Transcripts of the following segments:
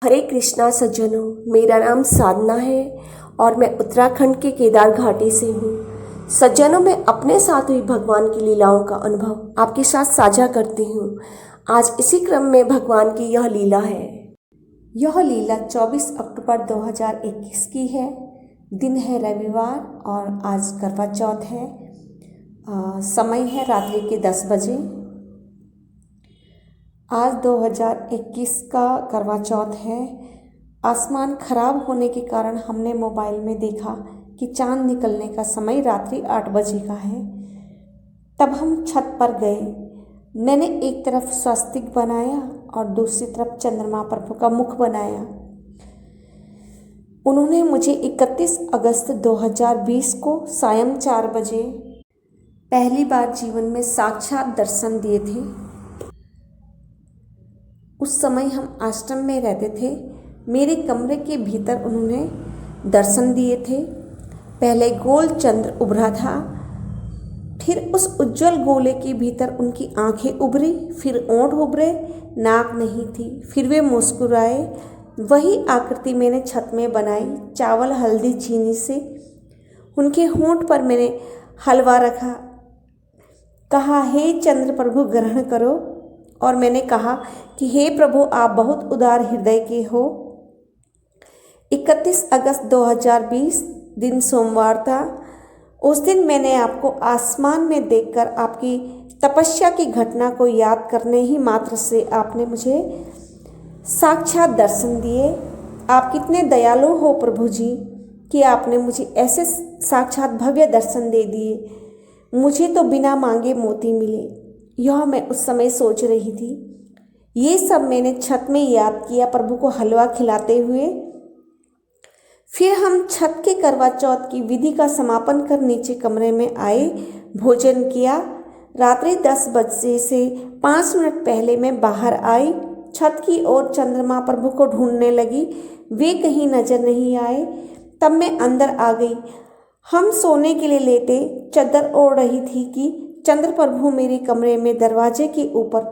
हरे कृष्णा सज्जनों, मेरा नाम साधना है और मैं उत्तराखंड के केदार घाटी से हूँ। सज्जनों, मैं अपने साथ हुई भगवान की लीलाओं का अनुभव आपके साथ साझा करती हूँ। आज इसी क्रम में भगवान की यह लीला है। यह लीला 24 अक्टूबर 2021 की है। दिन है रविवार और आज करवा चौथ है। समय है रात्रि के 10 बजे। आज 2021 का करवा चौथ है। आसमान खराब होने के कारण हमने मोबाइल में देखा कि चांद निकलने का समय रात्रि 8 बजे का है। तब हम छत पर गए। मैंने एक तरफ स्वस्तिक बनाया और दूसरी तरफ चंद्रमा प्रभु का मुख बनाया। उन्होंने मुझे 31 अगस्त 2020 को सायं 4 बजे पहली बार जीवन में साक्षात दर्शन दिए थे। उस समय हम आश्रम में रहते थे। मेरे कमरे के भीतर उन्होंने दर्शन दिए थे। पहले गोल चंद्र उभरा था, फिर उस उज्जवल गोले के भीतर उनकी आंखें उभरी, फिर ओंठ उभरे, नाक नहीं थी, फिर वे मुस्कुराए। वही आकृति मैंने छत में बनाई, चावल हल्दी चीनी से। उनके होंठ पर मैंने हलवा रखा, कहा हे चंद्र प्रभु ग्रहण करो। और मैंने कहा कि हे प्रभु आप बहुत उदार हृदय के हो। 31 अगस्त 2020 दिन सोमवार था। उस दिन मैंने आपको आसमान में देखकर आपकी तपस्या की घटना को याद करने ही मात्र से आपने मुझे साक्षात दर्शन दिए। आप कितने दयालु हो प्रभु जी कि आपने मुझे ऐसे साक्षात भव्य दर्शन दे दिए। मुझे तो बिना मांगे मोती मिले। यह मैं उस समय सोच रही थी। ये सब मैंने छत में याद किया प्रभु को हलवा खिलाते हुए। फिर हम छत के करवा चौथ की विधि का समापन कर नीचे कमरे में आए, भोजन किया। रात्रि 10 बजे से 5 मिनट पहले मैं बाहर आई। छत की ओर चंद्रमा प्रभु को ढूंढने लगी, वे कहीं नजर नहीं आए। तब मैं अंदर आ गई। हम सोने के लिए लेटे, चादर ओढ़ रही थी कि चंद्र प्रभु मेरे कमरे में दरवाजे के ऊपर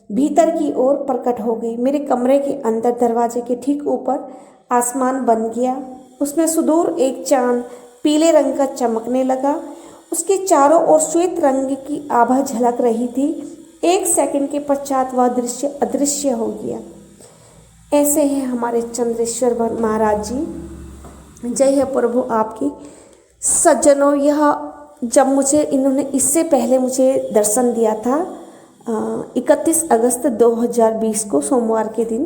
भीतर की ओर प्रकट हो गई। मेरे कमरे के अंदर दरवाजे के ठीक ऊपर आसमान बन गया। उसमें सुदूर एक चांद पीले रंग का चमकने लगा। उसके चारों ओर श्वेत रंग की आभा झलक रही थी। 1 सेकंड के पश्चात वह दृश्य अदृश्य हो गया। ऐसे हैं हमारे चंद्रेश्वर महाराज जी। जय है प्रभु आपकी। सज्जनों, यह जब मुझे इन्होंने इससे पहले मुझे दर्शन दिया था 31 अगस्त 2020 को सोमवार के दिन,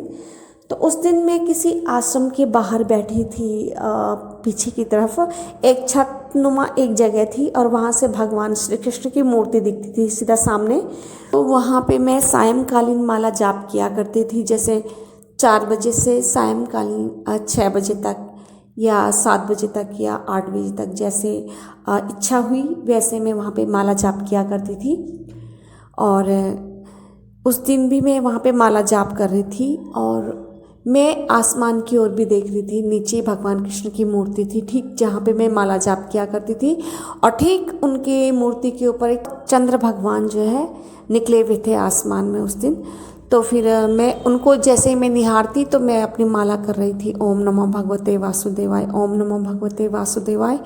तो उस दिन मैं किसी आश्रम के बाहर बैठी थी। पीछे की तरफ एक छतनुमा एक जगह थी और वहाँ से भगवान श्री कृष्ण की मूर्ति दिखती थी सीधा सामने। तो वहाँ पे मैं सायंकालीन माला जाप किया करती थी, जैसे 4 बजे से सायंकालीन 6 बजे तक या 7 बजे तक या 8 बजे तक, जैसे इच्छा हुई वैसे मैं वहाँ पे माला जाप किया करती थी। और उस दिन भी मैं वहाँ पे माला जाप कर रही थी और मैं आसमान की ओर भी देख रही थी। नीचे भगवान कृष्ण की मूर्ति थी, ठीक जहाँ पे मैं माला जाप किया करती थी। और ठीक उनके मूर्ति के ऊपर एक चंद्र भगवान जो है निकले हुए थे आसमान में उस दिन। तो फिर मैं उनको जैसे ही मैं निहारती तो मैं अपनी माला कर रही थी, ओम नमो भगवते वासुदेवाय, ओम नमो भगवते वासुदेवाय।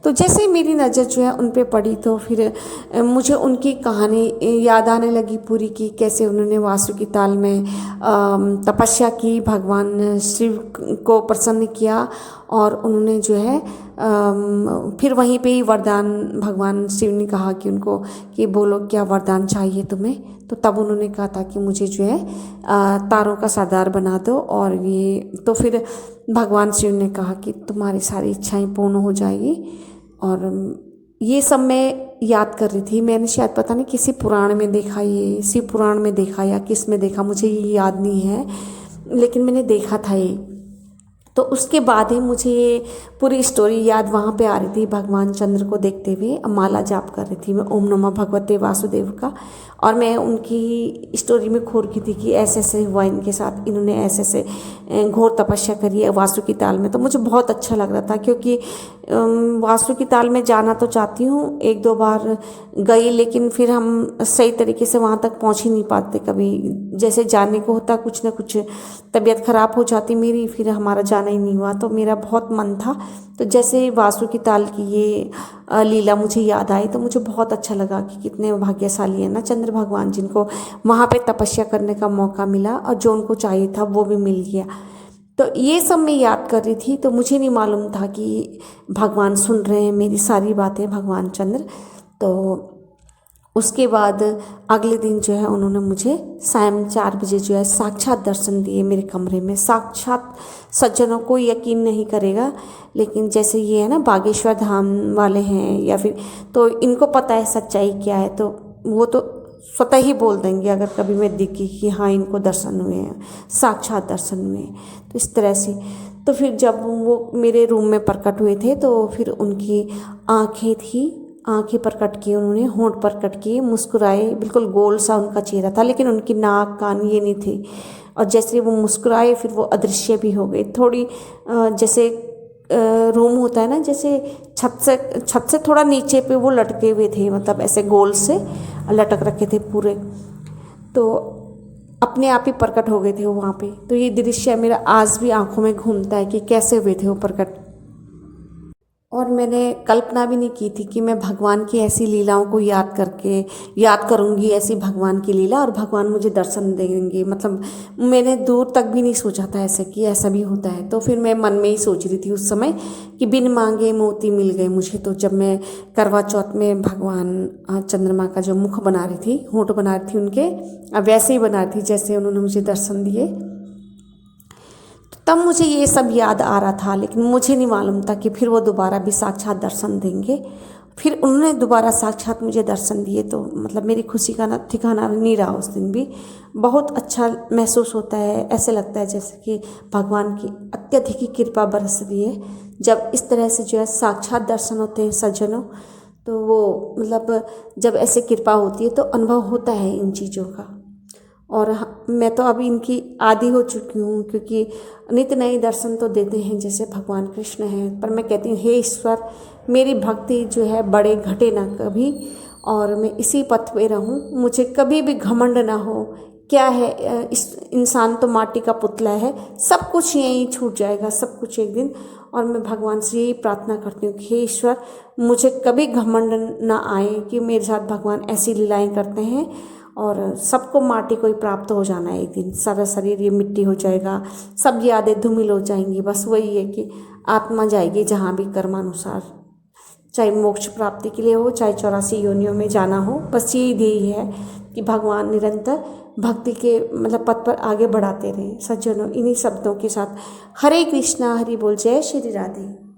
तो जैसे ही मेरी नज़र जो है उन पे पड़ी तो फिर मुझे उनकी कहानी याद आने लगी पूरी, की कैसे उन्होंने वासुकी ताल में तपस्या की, भगवान शिव को प्रसन्न किया और उन्होंने जो है फिर वहीं पे ही वरदान भगवान शिव ने कहा कि उनको कि बोलो क्या वरदान चाहिए तुम्हें। तो तब उन्होंने कहा था कि मुझे जो है तारों का सरदार बना दो। और ये तो फिर भगवान शिव ने कहा कि तुम्हारी सारी इच्छाएं पूर्ण हो जाएगी। और ये सब मैं याद कर रही थी। मैंने शायद पता नहीं किसी पुराण में देखा, ये शिव पुराण में देखा या किस में देखा, मुझे ये याद नहीं है, लेकिन मैंने देखा था ये। तो उसके बाद ही मुझे ये पूरी स्टोरी याद वहाँ पे आ रही थी। भगवान चंद्र को देखते हुए माला जाप कर रही थी मैं, ओम नमः भगवते वासुदेव का। और मैं उनकी स्टोरी में खो रखी थी कि ऐसे ऐसे हुआ इनके साथ, इन्होंने ऐसे ऐसे घोर तपस्या करी है वासुकी ताल में। तो मुझे बहुत अच्छा लग रहा था, क्योंकि वासु की ताल में जाना तो चाहती हूँ, एक दो बार गई, लेकिन फिर हम सही तरीके से वहाँ तक पहुँच ही नहीं पाते कभी। जैसे जाने को होता कुछ ना कुछ तबीयत ख़राब हो जाती मेरी, फिर हमारा जाना ही नहीं हुआ। तो मेरा बहुत मन था, तो जैसे वासु की ताल की ये लीला मुझे याद आई तो मुझे बहुत अच्छा लगा कि कितने भाग्यशाली है ना चंद्र भगवान, जिनको वहाँ पे तपस्या करने का मौका मिला और जो उनको चाहिए था वो भी मिल गया। तो ये सब मैं याद कर रही थी, तो मुझे नहीं मालूम था कि भगवान सुन रहे हैं मेरी सारी बातें, भगवान चंद्र। तो उसके बाद अगले दिन जो है उन्होंने मुझे शाम 4 बजे जो है साक्षात दर्शन दिए मेरे कमरे में। साक्षात सज्जनों को यकीन नहीं करेगा, लेकिन जैसे ये है ना बागेश्वर धाम वाले हैं या फिर, तो इनको पता है सच्चाई क्या है, तो वो तो स्वतः ही बोल देंगे अगर कभी मैं दिखी कि हाँ इनको दर्शन हुए हैं, साक्षात दर्शन हुए हैं। तो इस तरह से तो फिर जब वो मेरे रूम में प्रकट हुए थे तो फिर उनकी आंखें थी, आंखें प्रकट की उन्होंने, होंठ प्रकट किए, मुस्कुराए, बिल्कुल गोल सा उनका चेहरा था, लेकिन उनकी नाक कान ये नहीं थे। और जैसे वो मुस्कुराए फिर वो अदृश्य भी हो गए। थोड़ी जैसे रूम होता है ना, जैसे छत से थोड़ा नीचे पे वो लटके हुए थे, मतलब ऐसे गोल से लटक रखे थे पूरे, तो अपने आप ही प्रकट हो गए थे वो वहाँ पे। तो ये दृश्य मेरा आज भी आंखों में घूमता है कि कैसे हुए थे वो प्रकट। और मैंने कल्पना भी नहीं की थी कि मैं भगवान की ऐसी लीलाओं को याद करूँगी, ऐसी भगवान की लीला, और भगवान मुझे दर्शन देंगे। मतलब मैंने दूर तक भी नहीं सोचा था ऐसे कि ऐसा भी होता है। तो फिर मैं मन में ही सोच रही थी उस समय कि बिन मांगे मोती मिल गए मुझे। तो जब मैं करवा चौथ में भगवान चंद्रमा का जो मुख बना रही थी, होंठ बना रही थी उनके, अब वैसे ही बना रही थी जैसे उन्होंने मुझे दर्शन दिए, तब मुझे ये सब याद आ रहा था। लेकिन मुझे नहीं मालूम था कि फिर वो दोबारा भी साक्षात दर्शन देंगे। फिर उन्होंने दोबारा साक्षात मुझे दर्शन दिए, तो मतलब मेरी खुशी का ना ठिकाना नहीं रहा। उस दिन भी बहुत अच्छा महसूस होता है, ऐसे लगता है जैसे कि भगवान की अत्यधिक ही कृपा बरस रही है। जब इस तरह से जो है साक्षात दर्शन होते हैं सज्जनों, तो वो मतलब जब ऐसे कृपा होती है तो अनुभव होता है इन चीज़ों का। और मैं तो अभी इनकी आदी हो चुकी हूँ, क्योंकि नित्य नए दर्शन तो देते हैं जैसे भगवान कृष्ण हैं। पर मैं कहती हूँ हे ईश्वर, मेरी भक्ति जो है बड़े घटे ना कभी, और मैं इसी पथ पे रहूँ, मुझे कभी भी घमंड ना हो। क्या है इस इंसान तो माटी का पुतला है, सब कुछ यहीं छूट जाएगा, सब कुछ एक दिन। और मैं भगवान से यही प्रार्थना करती हूँ कि हे ईश्वर, मुझे कभी घमंड ना आए कि मेरे साथ भगवान ऐसी लीलाएं करते हैं। और सबको माटी को ही प्राप्त हो जाना है एक दिन, सारा शरीर ये मिट्टी हो जाएगा, सब यादें धूमिल हो जाएंगी। बस वही है कि आत्मा जाएगी जहाँ भी कर्मानुसार, चाहे मोक्ष प्राप्ति के लिए हो, चाहे 84 योनियों में जाना हो। बस यही ध्येय है कि भगवान निरंतर भक्ति के मतलब पथ पर आगे बढ़ाते रहे सज्जनों। इन्हीं शब्दों के साथ हरे कृष्णा, हरि बोल, जय श्री राधे।